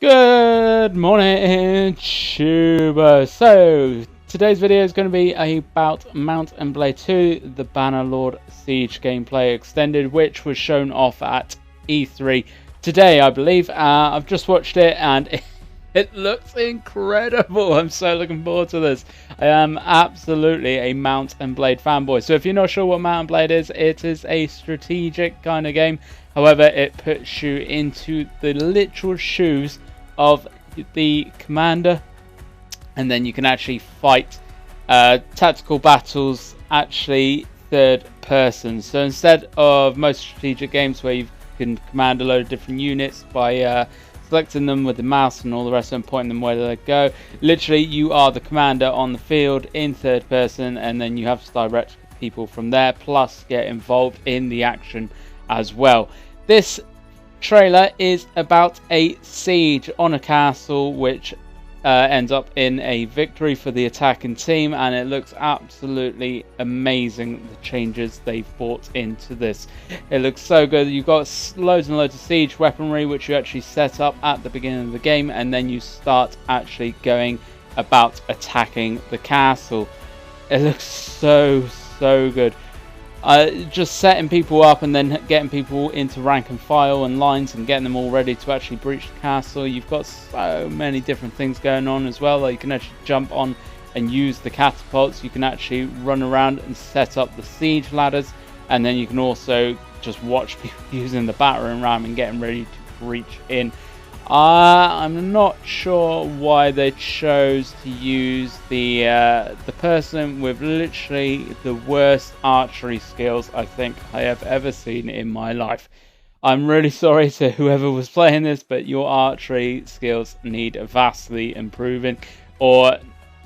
Good morning, Tuber. So, today's video is going to be about Mount and Blade 2, the Bannerlord Siege gameplay extended, which was shown off at E3 today, I believe. I've just watched it and it looks incredible. I'm so looking forward to this. I am absolutely a Mount and Blade fanboy. So if you're not sure what Mount and Blade is, it is a strategic kind of game. However, it puts you into the literal shoes of the commander, and then you can actually fight tactical battles actually third person. So instead of most strategic games where you can command a load of different units by selecting them with the mouse and all the rest of them, pointing them where they go, literally you are the commander on the field in third person, and then you have to direct people from there, plus get involved in the action as well. This trailer is about a siege on a castle which ends up in a victory for the attacking team, and it looks absolutely amazing, the changes they've brought into this. It looks so good. You've got loads and loads of siege weaponry which you actually set up at the beginning of the game, and then you start actually going about attacking the castle. It looks so good. Just setting people up and then getting people into rank and file and lines and getting them all ready to actually breach the castle. You've got so many different things going on as well. Like you can actually jump on and use the catapults. You can actually run around and set up the siege ladders, and then you can also just watch people using the battering ram and getting ready to breach in. I'm not sure why they chose to use the person with literally the worst archery skills I think I have ever seen in my life. I'm really sorry to whoever was playing this, but your archery skills need vastly improving. Or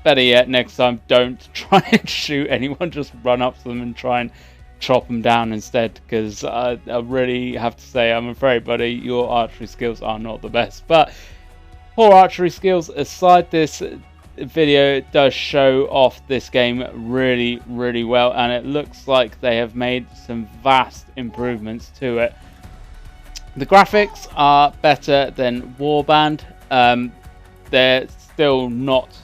better yet, next time don't try and shoot anyone, just run up to them and try and chop them down instead, because I really have to say, I'm afraid, buddy, your archery skills are not the best. But poor archery skills aside, this video does show off this game really well, and it looks like they have made some vast improvements to it. The graphics are better than Warband. They're still not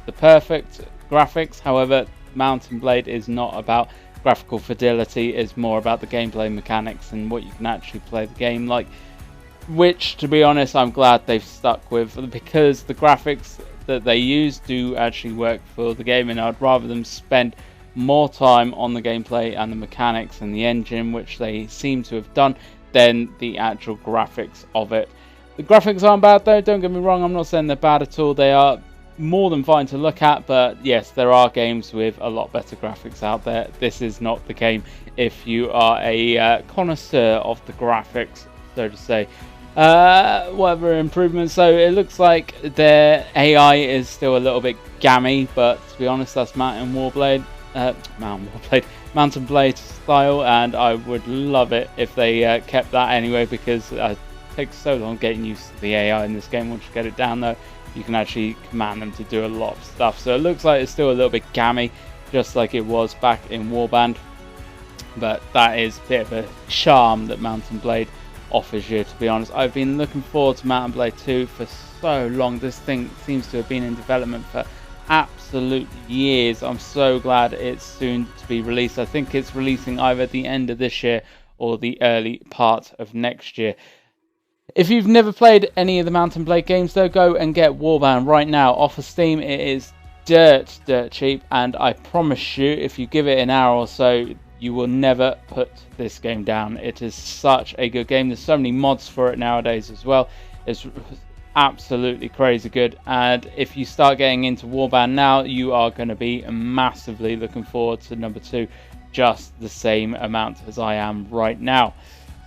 the perfect graphics, however, Mount and Blade is not about graphical fidelity, is more about the gameplay mechanics and what you can actually play the game like, which, to be honest, I'm glad they've stuck with, because the graphics that they use do actually work for the game, and I'd rather them spend more time on the gameplay and the mechanics and the engine, which they seem to have done, than the actual graphics of it. The graphics aren't bad though, don't get me wrong, I'm not saying they're bad at all. They are more than fine to look at, but yes, there are games with a lot better graphics out there. This is not the game if you are a connoisseur of the graphics, so to say. Whatever improvements, so it looks like their AI is still a little bit gammy, but to be honest, that's Mount and Blade style, and I would love it if they kept that anyway, because it takes so long getting used to the AI in this game. Once you get it down though, you can actually command them to do a lot of stuff. So it looks like it's still a little bit gammy, just like it was back in Warband. But that is a bit of a charm that Mount and Blade offers you, to be honest. I've been looking forward to Mount and Blade 2 for so long. This thing seems to have been in development for absolute years. I'm so glad it's soon to be released. I think it's releasing either at the end of this year or the early part of next year. If you've never played any of the Mount and Blade games though, go and get Warband right now off of Steam. It is dirt cheap, and I promise you, if you give it an hour or so, you will never put this game down. It is such a good game. There's so many mods for it nowadays as well. It's absolutely crazy good, and if you start getting into Warband now, you are going to be massively looking forward to number 2, just the same amount as I am right now.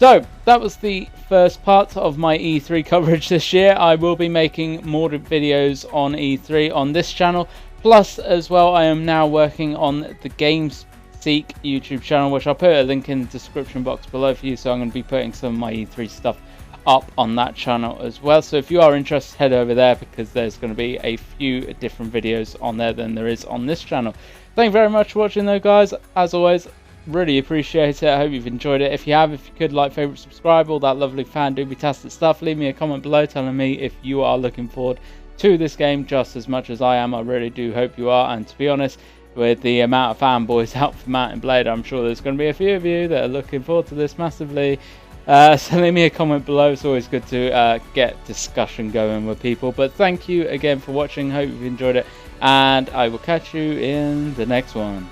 So that was the first part of my E3 coverage this year. I will be making more videos on E3 on this channel, plus as well I am now working on the Games Seek YouTube channel, which I'll put a link in the description box below for you. So I'm going to be putting some of my E3 stuff up on that channel as well. So if you are interested, head over there, because there's going to be a few different videos on there than there is on this channel. Thank you very much for watching though, guys. As always, really appreciate it. I hope you've enjoyed it. If you have, if you could like, favourite, subscribe, all that lovely fan doobie-tastic stuff. Leave me a comment below telling me if you are looking forward to this game just as much as I am. I really do hope you are, and to be honest, with the amount of fanboys out for Mount and Blade, I'm sure there's going to be a few of you that are looking forward to this massively. So leave me a comment below. It's always good to get discussion going with people. But thank you again for watching. Hope you've enjoyed it, and I will catch you in the next one.